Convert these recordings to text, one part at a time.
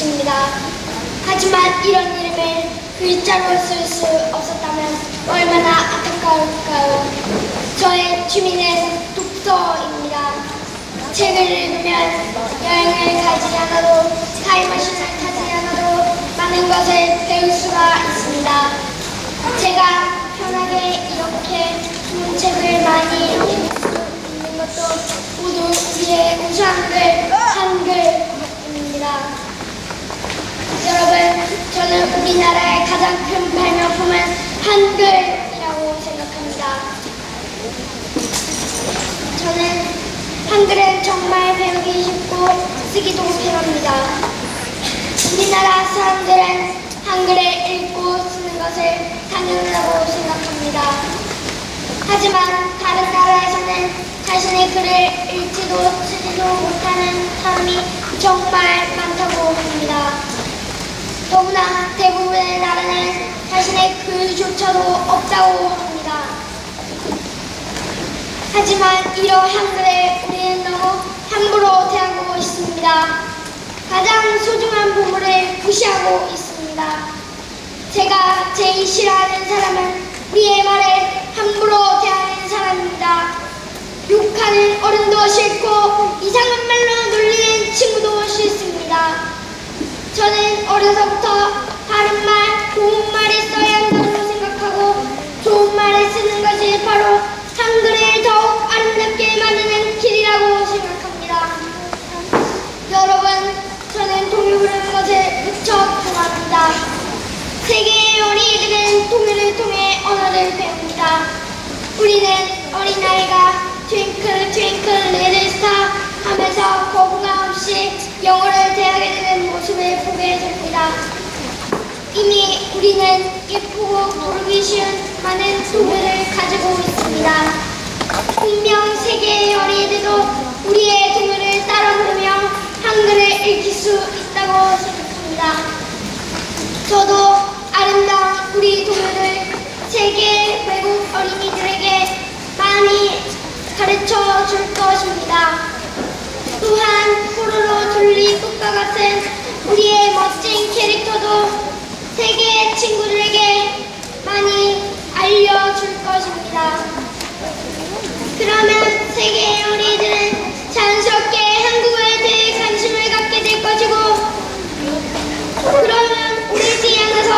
것입니다. 하지만 이런 이름을 글자로 쓸 수 없었다면 얼마나 안타까울까요? 저의 취미는 독서입니다. 책을 읽으면 여행을 가지 않아도 타임머신을 타지 않아도 많은 것을 배울 수가 있습니다. 제가 편하게 이렇게 좋은 책을 많이 읽을 수 있는 것도 모두 우리의 한글입니다. 여러분, 저는 우리나라의 가장 큰 발명품은 한글이라고 생각합니다. 저는 한글은 정말 배우기 쉽고 쓰기도 편합니다. 우리나라 사람들은 한글을 읽고 쓰는 것을 당연하다고 생각합니다. 하지만 다른 나라에서는 자신의 글을 읽지도 쓰지도 못하는 사람이 정말 많다고 합니다. 더구나 대부분의 나라는 자신의 글조차도 없다고 합니다. 하지만 이러한 한글을 우리는 너무 함부로 대하고 있습니다. 가장 소중한 보물을 무시하고 있습니다. 제가 제일 싫어하는 사람은 우리의 말을 함부로 대하는 사람입니다. 욕하는 어른도 싫고 이상한 말로 놀리는 친구도 싫습니다. 저는 어려서부터 바른 말, 고운 말을 써야 한다고 생각하고 좋은 말을 쓰는 것이 바로 한글을 더욱 아름답게 만드는 길이라고 생각합니다. 여러분, 저는 동요 부르는 것을 무척 좋아합니다. 세계의 어린이들은 동요를 통해 언어를 배웁니다. 우리는 어린아이가 트윙클 트윙클 리틀 스타 하면서 거부감 없이 영어를 대하게 되는 모습을 보게 됩니다. 이미 우리는 예쁘고 부르기 쉬운 많은 동요를 가지고 있습니다. 분명 세계의 어린이들도 우리의 동요를 따라 부르며 한글을 읽힐 수 있다고 생각합니다. 저도 아름다운 우리 동요를 세계 외국 어린이들에게 많이 가르쳐 줄 것입니다. 또한 포로로 둘리 꽃과 같은 우리의 멋진 캐릭터도 세계 친구들에게 많이 알려줄 것입니다. 그러면 세계의 어린이들은 자연스럽게 한국어에 대해 관심을 갖게 될 것이고, 그러면 오래지 않아서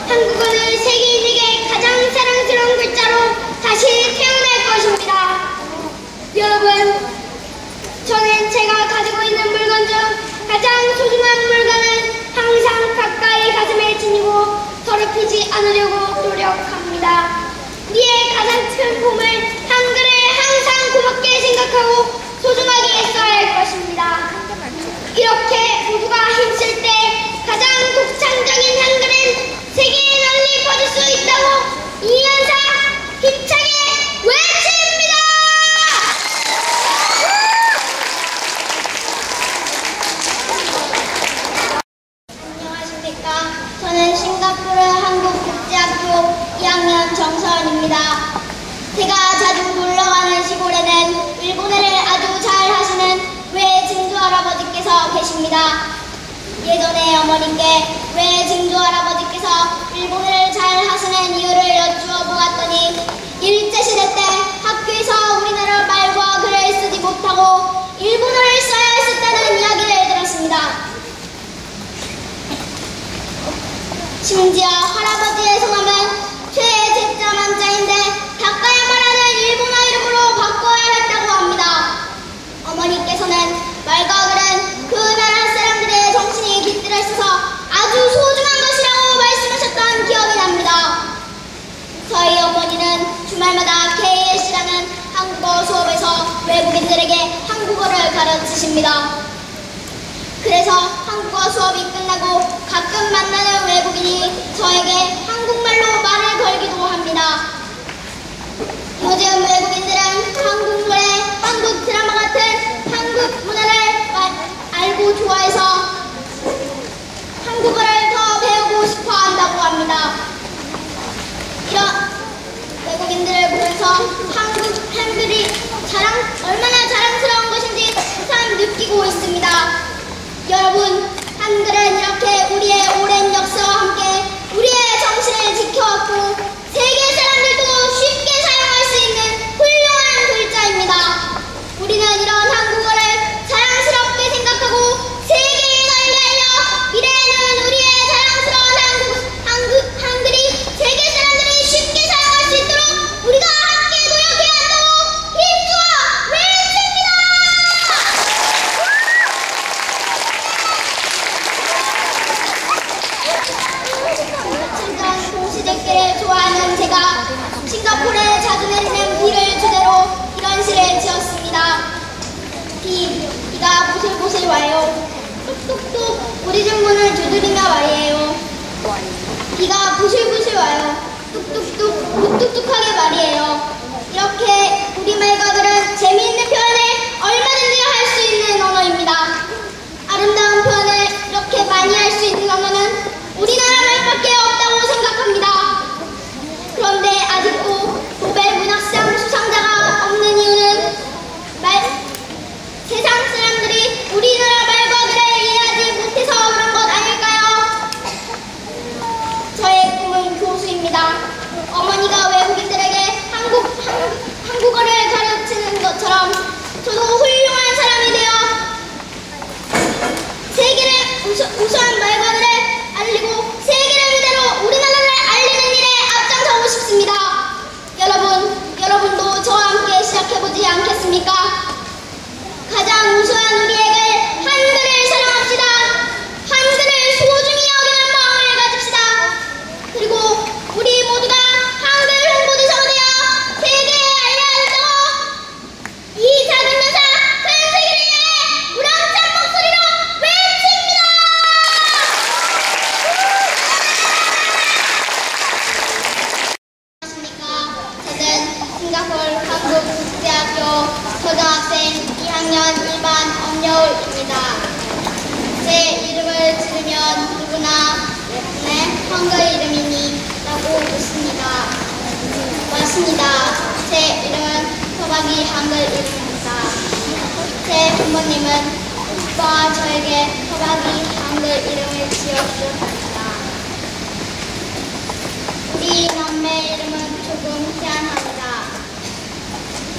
한국어는 세계인에게 가장 사랑스러운 글자로 다시 태어날 것입니다. 여러분, 저는 제가 가지고 있는 물건 중 가장 소중한 물건은 항상 가까이 가슴에 지니고 더럽히지 않으려고 노력합니다. 우리의 가장 큰 보물, 한글을 항상 고맙게 생각하고 소중하게 써야 할 것입니다. 이렇게 모두가 힘쓸 때 가장 독창적인 한글은 세계에 널리 퍼질 수 있다고 이연사 힘차게 외칩니다! 안녕하십니까. 저는 싱가포르 한국국제학교 2학년 정서연입니다. 제가 자주 놀러가는 시골에는 일본어를 아주 잘 하시는 외증조 할아버지께서 계십니다. 예전에 어머니께 왜 증조 할아버지께서 일본어를 잘 하시는 이유를 여쭈어 보았더니 일제시대 때 학교에서 우리나라 말과 글을 쓰지 못하고 일본어를 써야 했었다는 이야기를 들었습니다. 심지어 할아버지의 성함은 최제자만자인데 닦아야 말하는 일본어 이름으로 바꿔야 했다고 합니다. 어머니께서는 말과 글은 그 나라 사람들의 정신이 깃들어 있어서 아주 소중한 것이라고 말씀하셨던 기억이 납니다. 저희 어머니는 주말마다 KS라는 한국어 수업에서 외국인들에게 한국어를 가르치십니다. 그래서 한국어 수업이 끝나고 가끔 만나는 외국인이 저에게 한국말로 말을 걸기도 합니다. 요즘 외국인들은 한국 노래, 한국 드라마 같은 한국 문화를 알고 좋아해서 한국어를 더 배우고 싶어 한다고 합니다. 이런 외국인들을 보면서 한글이 얼마나 자랑스러운 것인지 참 느끼고 있습니다. 여러분, 한글은 이렇게 비가 보슬보슬 와요. 뚝뚝뚝 우리 집 문을 두드리며 말이에요. 비가 부슬부슬 와요. 뚝뚝뚝 뚝뚝뚝하게 말이에요. 이렇게 우리말 가글은 재미있는 표현을 얼마든지 할 수 있는 언어입니다. 아름다운 표현을 이렇게 많이 할 수 있는 언어는 우리나라 말밖에 없다고 생각합니다. 그런데 아직도 노벨 문학상 수상자가 없는 이유는 세상 사람들이 우리나라 말과 글을 이해하지 못해서 그런 것 아닐까요? 저의 꿈은 교수입니다. 어머니가 외국인들에게 한국어를 가르치는 것처럼 저도 훌륭한 사람이 되어 세계를 우수한 말과 글을 알리고 세계를 무대로 우리나라를 알리는 일에 앞장서고 싶습니다. 여러분도 저와 함께 시작해보지 않겠습니까? 가장 우수한 우리에게 한글을 사랑합시다. 한글을 소중히 여기는 마음을 가집시다. 그리고 우리 모두가 한글 홍보대사가 되어 세계에 알려야죠. 이 작은 나라 큰 세계를 위해 우렁찬 목소리로 외칩니다. 안녕하십니까. 저는 싱가포르 한국국제학교 초등학생 2학년 1반 엄여울입니다. 제 이름을 들으면 누구나 한글 이름이니 라고 묻습니다. 맞습니다. 제 이름은 토박이 한글 이름입니다. 제 부모님은 오빠와 저에게 토박이 한글 이름을 지어주셨습니다. 우리 남매 이름은 조금 희한합니다.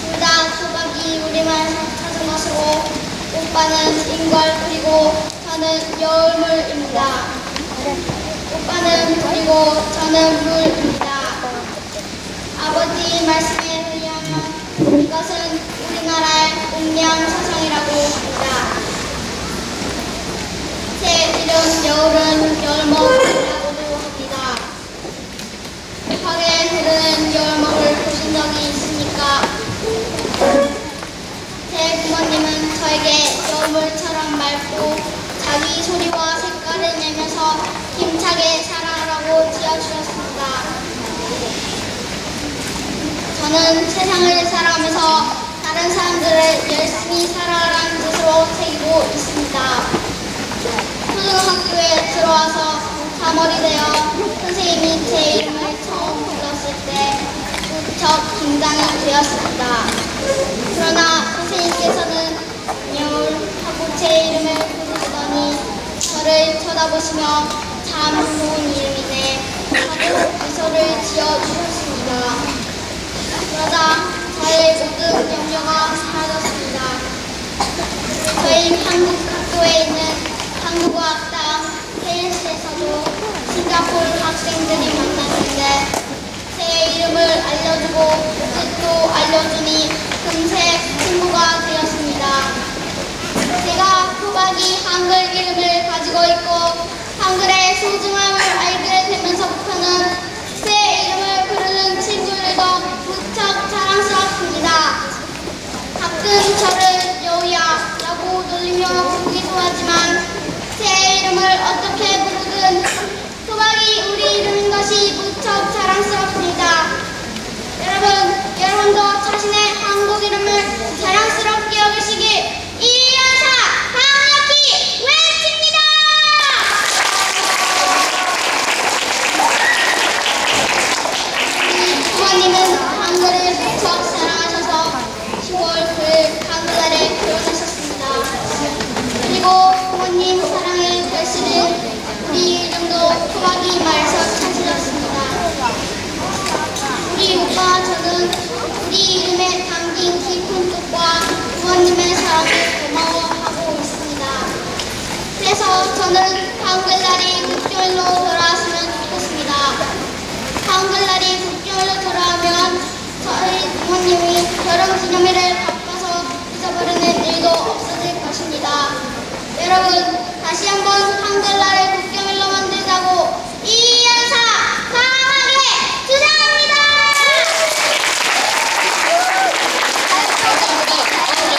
둘 다 토박이 우리말 찾은 것으로 오빠는 인걸 그리고 저는 여울물입니다. 오빠는 그리고 저는 물입니다. 아버지 말씀에 의하면 이것은 우리나라의 운명사상이라고 합니다. 제 이름 여울은 열먹이라고도 합니다. 벽에 흐르는 열먹을 보신 적이 있습니까? 제 부모님은 저에게 여울물처럼 맑고 자기 소리와 색깔을 내면서 힘차게 살아라고 지어주셨습니다. 저는 세상을 살아가면서 다른 사람들을 열심히 살아라는 뜻으로 새기고 있습니다. 초등학교에 들어와서 3월이 되어 선생님이 제 이름을 처음 불렀을 때 무척 긴장이 되었습니다. 그러나 선생님께서는 여울 하고 제 이름을 부르시더니 저를 쳐다보시며 참 좋은 이름이네 하고 미소를 지어주셨습니다. 그러자 저의 모든 염려가 사라졌습니다. 저희 한국 학교에 있는 한국어 학당 KS에서도 싱가포르 학생들이 만났는데 제 이름을 알려주고 뜻도 알려주니 금세 친구가 되었습니다. 제가 토박이 한글 이름을 가지고 있고 한글의 소중함을 알게 되면서부터는 제 이름을 부르는 친구들도 무척 자랑스럽습니다. 가끔 저를 여우야 라고 놀리며 부르기도 하지만 제 이름을 어떻게 부르든 토박이 우리 이름인 것이 무척 자랑스럽습니다. 여러분도 자신의 한국 이름을 자랑스럽게 여기시길 이연사 강력히 외칩니다. 우리 부모님은 한글을 무척 사랑하셔서 10월 9일 한글날에 결혼하셨습니다. 그리고 부모님 사랑의 결실을 우리 이름도 토박이 말에서 찾으셨습니다. 우리 오빠와 저는 우리 이름에 담긴 깊은 뜻과 부모님의 사랑을 고마워하고 있습니다. 그래서 저는 한글날이 국경일로 돌아왔으면 좋겠습니다. 한글날이 국경일로 돌아오면 저희 부모님이 결혼기념일을 바꿔서 잊어버리는 일도 없어질 것입니다. 여러분, 다시 한번 한글날을 국경일로 만들자고 이연사 강하게 주장합니다.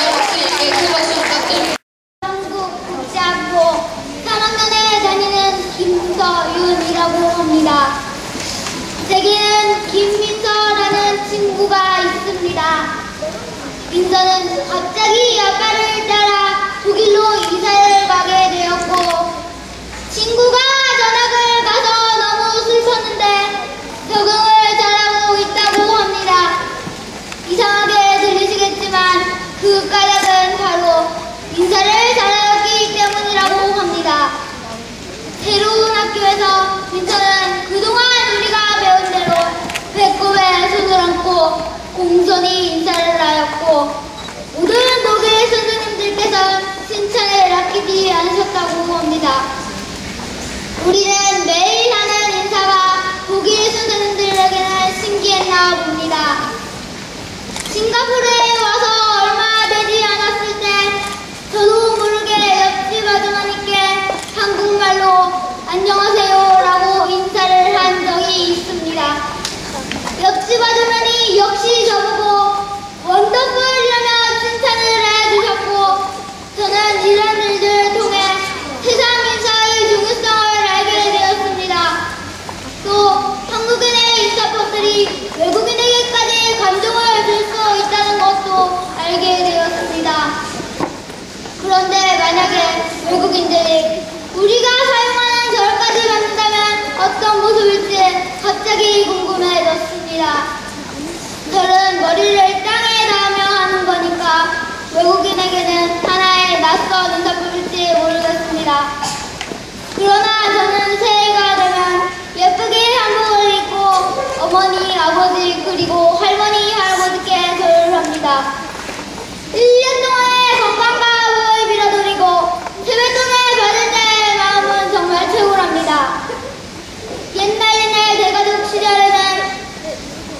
박수, 큰 박수 있습니다. 민서는 갑자기 아빠를 따라 독일로 이사를 가게 되었고 친구가 전학을 가서 너무 슬펐는데 적응을 잘하고 있다고 합니다. 이상하게 들리시겠지만 그 까닭은 바로 인사를 잘하였기 때문이라고 합니다. 새로운 학교에서 민서는 그동안 우리가 배운 대로 배꼽에 손을 얹고 공손히 인사를 하였고 모든 독일 선생님들께서 칭찬을 아끼지 않으셨다고 합니다. 우리는 매일 하는 인사가 독일 선생님들에게는 신기했나 봅니다. 싱가포르에 와서 얼마 되지 않았을 때 저도 모르게 옆집 아주머니께 한국말로 안녕하세요 라고 인사를 한 적이 있습니다. 옆집 아주머니 역시 저보고 원더풀이라며 칭찬을 해주셨고 저는 이런 일들을 통해 세상 인사의 중요성을 알게 되었습니다. 또 한국인의 인사법들이 외국인에게까지 감동을 줄 수 있다는 것도 알게 되었습니다. 그런데 만약에 외국인들이 우리가 사용하는 절까지 받는다면 어떤 모습일지 갑자기 궁금해졌습니다. 절은 머리를 땅에 닿으며 하는 거니까 외국인에게는 하나의 낯선 인사법일지 모르겠습니다. 그러나 저는 새해가 되면 예쁘게 한복을 입고 어머니, 아버지 그리고 할머니, 할아버지께 절을 합니다. 1년 동안의 건강과 보호를 빌어드리고 세뱃돈을 받을 때의 마음은 정말 최고랍니다. 옛날 대가족 시절에는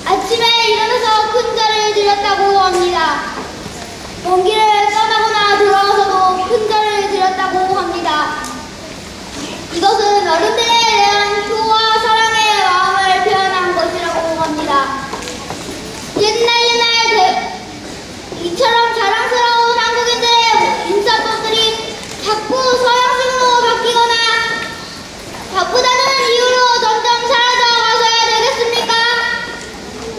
아침에 일어나서 큰 절을 드렸다고 합니다. 먼 길을 떠나거나 돌아와서도 큰 절을 드렸다고 합니다. 이것은 어른들에 대한 효와 사랑의 마음을 표현한 것이라고 합니다. 옛날 이처럼 자랑스러운 한국인들의 인사법들이 자꾸 서양식으로 바뀌거나 바쁘다는 이유로 점점 사라져가서야 되겠습니까?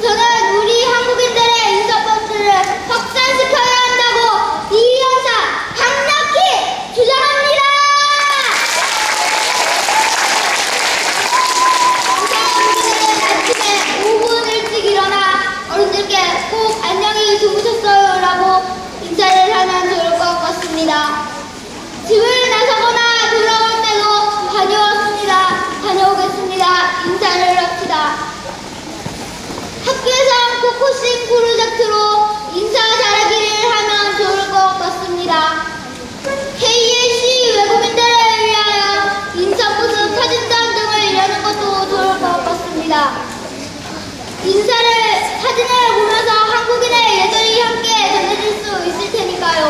저는 우리 한국인들의 인사법들을 확산시켜야 한다고 이 영상 강력히 주장합니다. 아침에 5분 일찍 일어나 어른들께 꼭 안녕히 주무셨어요 라고 인사를 하면 좋을 것 같습니다. 집을 나서거나 돌아올 때도 다녀왔습니다, 다녀오겠습니다 인사를 합시다. 학교에서 코코싱 프로젝트로 인사 잘하기를 하면 좋을 것 같습니다. KLC 외국인들을 위하여 인사 모습 사진전 등을 여는 것도 좋을 것 같습니다. 사진을 보면서 한국인의 예절이 함께 전해질 수 있을 테니까요.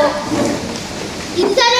인사를